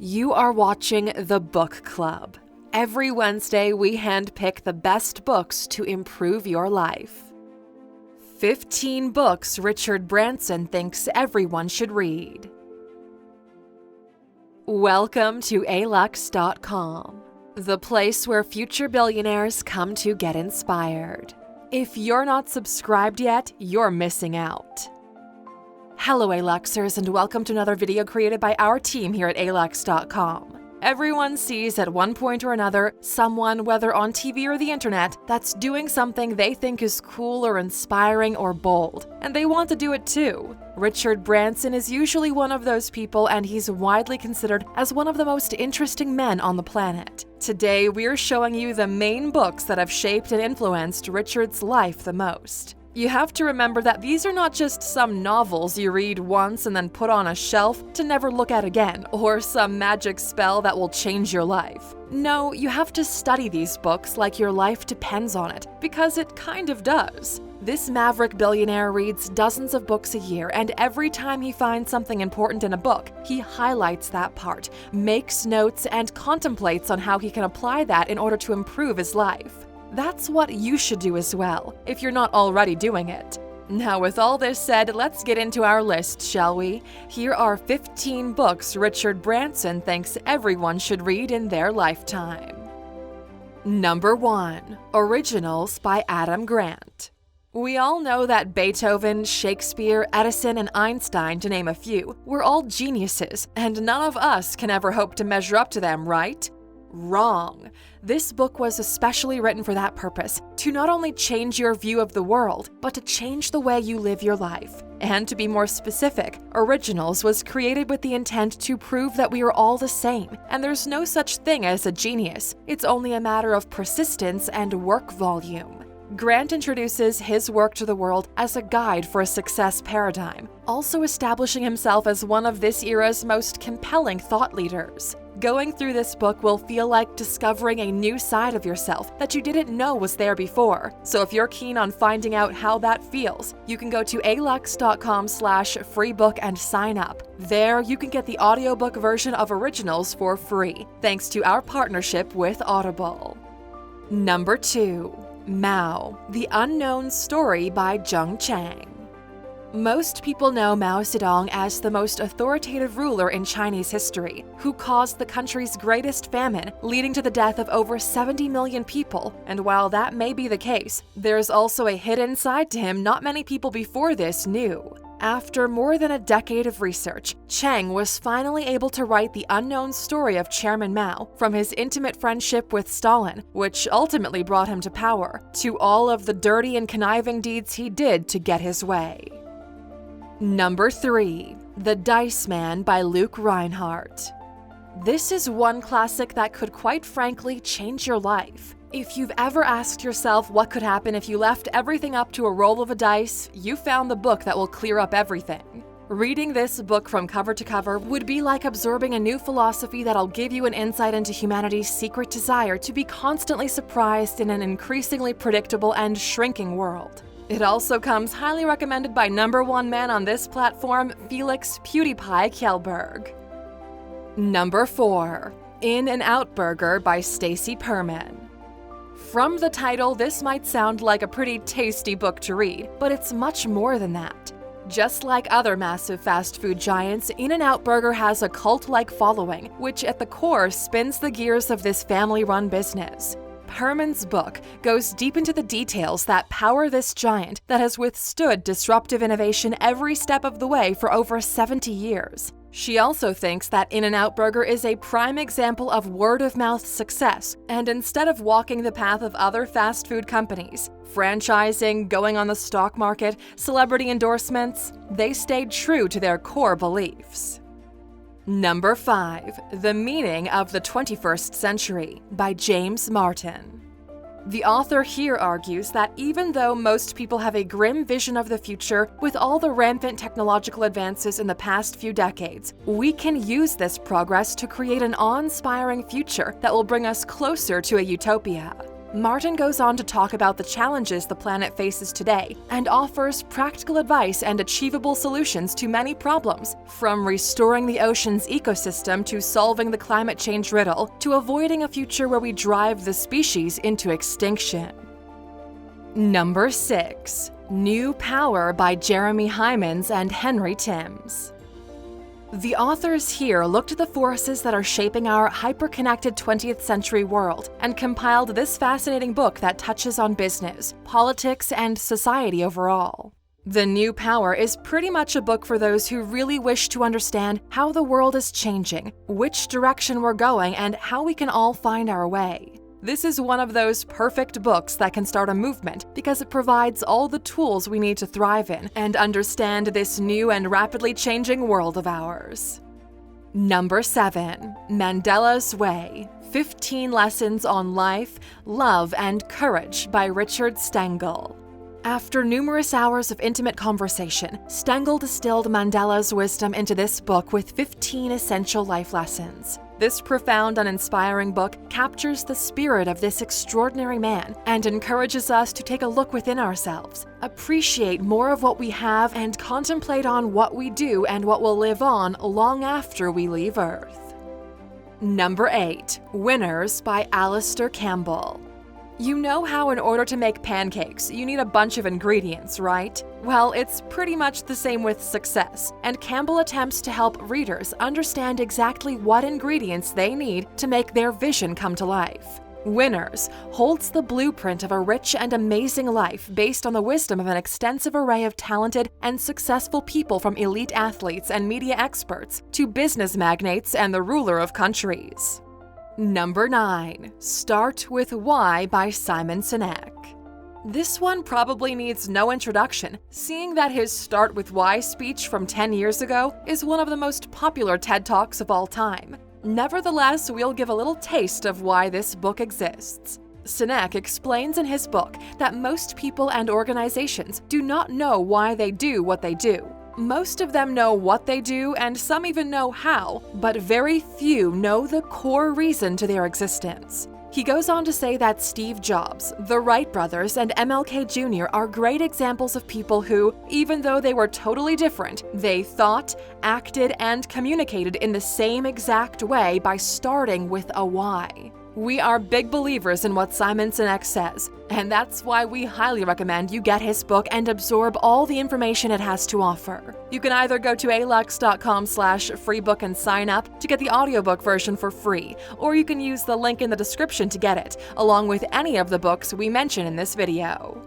You are watching The Book Club. Every Wednesday, we handpick the best books to improve your life. 15 books Richard Branson thinks everyone should read. Welcome to Alux.com, the place where future billionaires come to get inspired. If you're not subscribed yet, you're missing out. Hello Aluxers, and welcome to another video created by our team here at Alux.com. Everyone sees at one point or another someone, whether on TV or the internet, that's doing something they think is cool or inspiring or bold, and they want to do it too. Richard Branson is usually one of those people, and he's widely considered as one of the most interesting men on the planet. Today, we're showing you the main books that have shaped and influenced Richard's life the most. You have to remember that these are not just some novels you read once and then put on a shelf to never look at again, or some magic spell that will change your life. No, you have to study these books like your life depends on it, because it kind of does. This maverick billionaire reads dozens of books a year, and every time he finds something important in a book, he highlights that part, makes notes, and contemplates on how he can apply that in order to improve his life. That's what you should do as well, if you're not already doing it. Now, with all this said, let's get into our list, shall we? Here are 15 books Richard Branson thinks everyone should read in their lifetime. Number 1. Originals by Adam Grant. We all know that Beethoven, Shakespeare, Edison, and Einstein, to name a few, were all geniuses, and none of us can ever hope to measure up to them, right? Wrong. This book was especially written for that purpose, to not only change your view of the world, but to change the way you live your life. And to be more specific, Originals was created with the intent to prove that we are all the same, and there's no such thing as a genius. It's only a matter of persistence and work volume. Grant introduces his work to the world as a guide for a success paradigm, also establishing himself as one of this era's most compelling thought leaders. Going through this book will feel like discovering a new side of yourself that you didn't know was there before. So if you're keen on finding out how that feels, you can go to Alux.com/freebook and sign up. There, you can get the audiobook version of Originals for free, thanks to our partnership with Audible. Number 2. Mao, The Unknown Story by Zheng Chang. Most people know Mao Zedong as the most authoritative ruler in Chinese history, who caused the country's greatest famine, leading to the death of over 70 million people. And while that may be the case, there's also a hidden side to him not many people before this knew. After more than a decade of research, Chang was finally able to write the unknown story of Chairman Mao, from his intimate friendship with Stalin, which ultimately brought him to power, to all of the dirty and conniving deeds he did to get his way. Number 3. The Dice Man by Luke Reinhardt. This is one classic that could quite frankly change your life. If you've ever asked yourself what could happen if you left everything up to a roll of a dice, you found the book that will clear up everything. Reading this book from cover to cover would be like absorbing a new philosophy that'll give you an insight into humanity's secret desire to be constantly surprised in an increasingly predictable and shrinking world. It also comes highly recommended by number 1 man on this platform, Felix PewDiePie Kjellberg. Number 4. In-N-Out Burger by Stacy Perman. From the title, this might sound like a pretty tasty book to read, but it's much more than that. Just like other massive fast food giants, In-N-Out Burger has a cult-like following, which at the core spins the gears of this family-run business. Perman's book goes deep into the details that power this giant that has withstood disruptive innovation every step of the way for over 70 years. She also thinks that In-N-Out Burger is a prime example of word-of-mouth success, and instead of walking the path of other fast food companies, franchising, going on the stock market, celebrity endorsements, they stayed true to their core beliefs. Number 5. The Meaning of the 21st Century by James Martin. The author here argues that even though most people have a grim vision of the future with all the rampant technological advances in the past few decades, we can use this progress to create an awe-inspiring future that will bring us closer to a utopia. Martin goes on to talk about the challenges the planet faces today and offers practical advice and achievable solutions to many problems, from restoring the ocean's ecosystem to solving the climate change riddle to avoiding a future where we drive the species into extinction. Number 6. New Power by Jeremy Hyman's and Henry Timms. The authors here looked at the forces that are shaping our hyper-connected 20th century world and compiled this fascinating book that touches on business, politics, and society overall. The New Power is pretty much a book for those who really wish to understand how the world is changing, which direction we're going, and how we can all find our way. This is one of those perfect books that can start a movement because it provides all the tools we need to thrive in and understand this new and rapidly changing world of ours. Number 7. Mandela's Way: 15 Lessons on Life, Love, and Courage by Richard Stengel. After numerous hours of intimate conversation, Stengel distilled Mandela's wisdom into this book with 15 essential life lessons. This profound and inspiring book captures the spirit of this extraordinary man and encourages us to take a look within ourselves, appreciate more of what we have, and contemplate on what we do and what will live on long after we leave Earth. Number 8. Winners by Alistair Campbell. You know how in order to make pancakes, you need a bunch of ingredients, right? Well, it's pretty much the same with success, and Campbell attempts to help readers understand exactly what ingredients they need to make their vision come to life. Winners holds the blueprint of a rich and amazing life based on the wisdom of an extensive array of talented and successful people, from elite athletes and media experts to business magnates and the ruler of countries. Number 9. Start with Why by Simon Sinek. This one probably needs no introduction, seeing that his Start with Why speech from 10 years ago is one of the most popular TED Talks of all time. Nevertheless, we'll give a little taste of why this book exists. Sinek explains in his book that most people and organizations do not know why they do what they do. Most of them know what they do, and some even know how, but very few know the core reason to their existence. He goes on to say that Steve Jobs, the Wright brothers, and MLK Jr. are great examples of people who, even though they were totally different, they thought, acted, and communicated in the same exact way by starting with a why. We are big believers in what Simon Sinek says, and that's why we highly recommend you get his book and absorb all the information it has to offer. You can either go to Alux.com/freebook and sign up to get the audiobook version for free, or you can use the link in the description to get it, along with any of the books we mention in this video.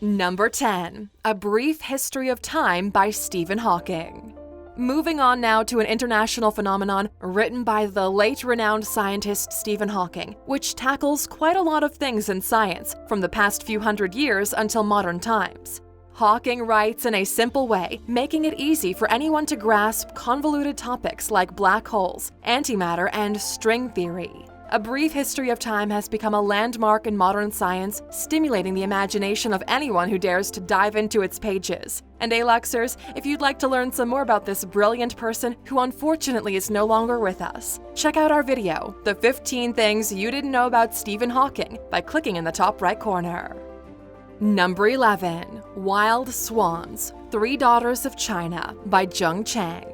Number 10. A Brief History of Time by Stephen Hawking. Moving on now to an international phenomenon written by the late renowned scientist Stephen Hawking, which tackles quite a lot of things in science, from the past few hundred years until modern times. Hawking writes in a simple way, making it easy for anyone to grasp convoluted topics like black holes, antimatter, and string theory. A Brief History of Time has become a landmark in modern science, stimulating the imagination of anyone who dares to dive into its pages. And Aluxers, if you'd like to learn some more about this brilliant person who unfortunately is no longer with us, check out our video, The 15 Things You Didn't Know About Stephen Hawking, by clicking in the top right corner. Number 11. Wild Swans: 3 Daughters of China by Jung Chang.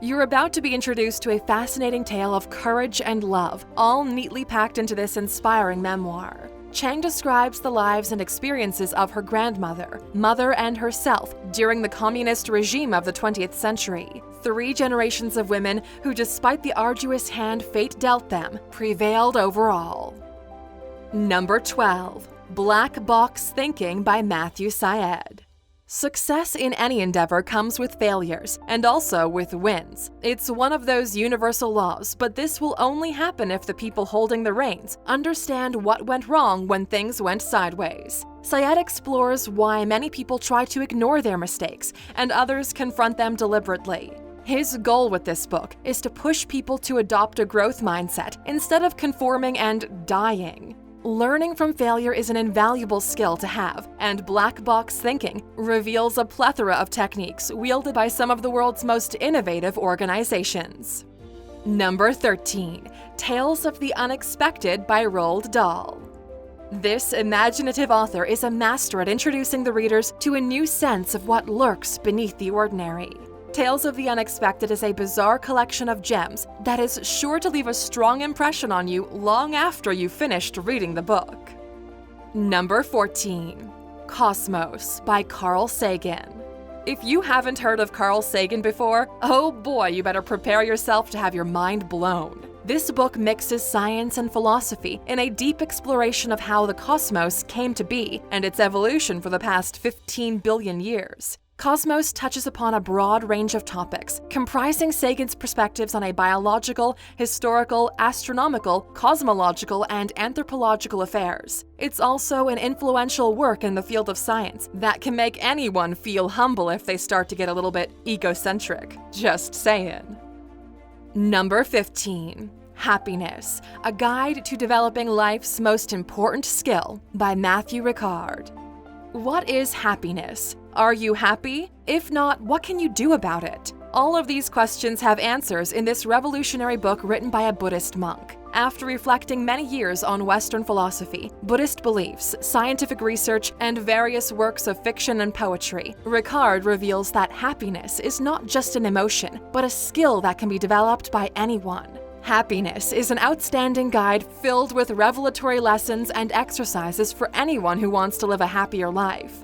You're about to be introduced to a fascinating tale of courage and love, all neatly packed into this inspiring memoir. Chang describes the lives and experiences of her grandmother, mother, and herself during the communist regime of the 20th century. 3 generations of women who, despite the arduous hand fate dealt them, prevailed overall. Number 12. Black Box Thinking by Matthew Syed. Success in any endeavor comes with failures, and also with wins. It's one of those universal laws, but this will only happen if the people holding the reins understand what went wrong when things went sideways. Syed explores why many people try to ignore their mistakes, and others confront them deliberately. His goal with this book is to push people to adopt a growth mindset instead of conforming and dying. Learning from failure is an invaluable skill to have, and Black Box Thinking reveals a plethora of techniques wielded by some of the world's most innovative organizations. Number 13. Tales of the Unexpected by Roald Dahl. This imaginative author is a master at introducing the readers to a new sense of what lurks beneath the ordinary. Tales of the Unexpected is a bizarre collection of gems that is sure to leave a strong impression on you long after you've finished reading the book. Number 14. Cosmos by Carl Sagan. If you haven't heard of Carl Sagan before, oh boy, you better prepare yourself to have your mind blown. This book mixes science and philosophy in a deep exploration of how the cosmos came to be and its evolution for the past 15 billion years. Cosmos touches upon a broad range of topics, comprising Sagan's perspectives on a biological, historical, astronomical, cosmological, and anthropological affairs. It's also an influential work in the field of science that can make anyone feel humble if they start to get a little bit egocentric. Just saying. Number 15. Happiness, a guide to developing life's most important skill by Matthew Ricard. What is happiness? Are you happy? If not, what can you do about it? All of these questions have answers in this revolutionary book written by a Buddhist monk. After reflecting many years on Western philosophy, Buddhist beliefs, scientific research, and various works of fiction and poetry, Ricard reveals that happiness is not just an emotion, but a skill that can be developed by anyone. Happiness is an outstanding guide filled with revelatory lessons and exercises for anyone who wants to live a happier life.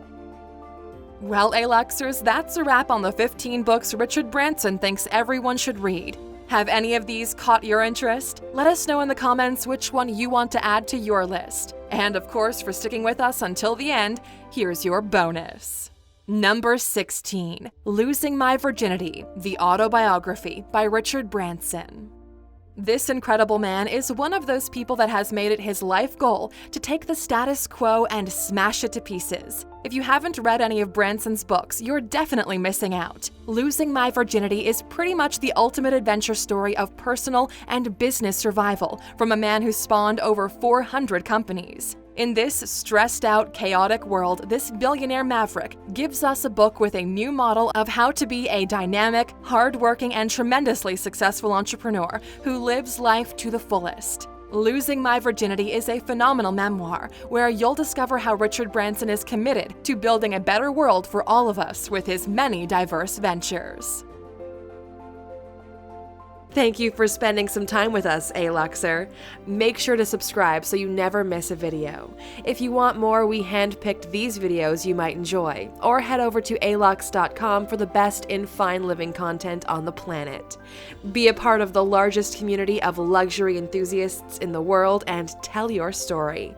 Well, Aluxers, that's a wrap on the 15 books Richard Branson thinks everyone should read. Have any of these caught your interest? Let us know in the comments which one you want to add to your list. And of course, for sticking with us until the end, here's your bonus. Number 16. Losing My Virginity, The Autobiography by Richard Branson. This incredible man is one of those people that has made it his life goal to take the status quo and smash it to pieces. If you haven't read any of Branson's books, you're definitely missing out. Losing My Virginity is pretty much the ultimate adventure story of personal and business survival from a man who spawned over 400 companies. In this stressed-out, chaotic world, this billionaire maverick gives us a book with a new model of how to be a dynamic, hard-working, and tremendously successful entrepreneur who lives life to the fullest. Losing My Virginity is a phenomenal memoir where you'll discover how Richard Branson is committed to building a better world for all of us with his many diverse ventures. Thank you for spending some time with us, Aluxer. Make sure to subscribe so you never miss a video. If you want more, we handpicked these videos you might enjoy, or head over to Alux.com for the best in fine living content on the planet. Be a part of the largest community of luxury enthusiasts in the world and tell your story.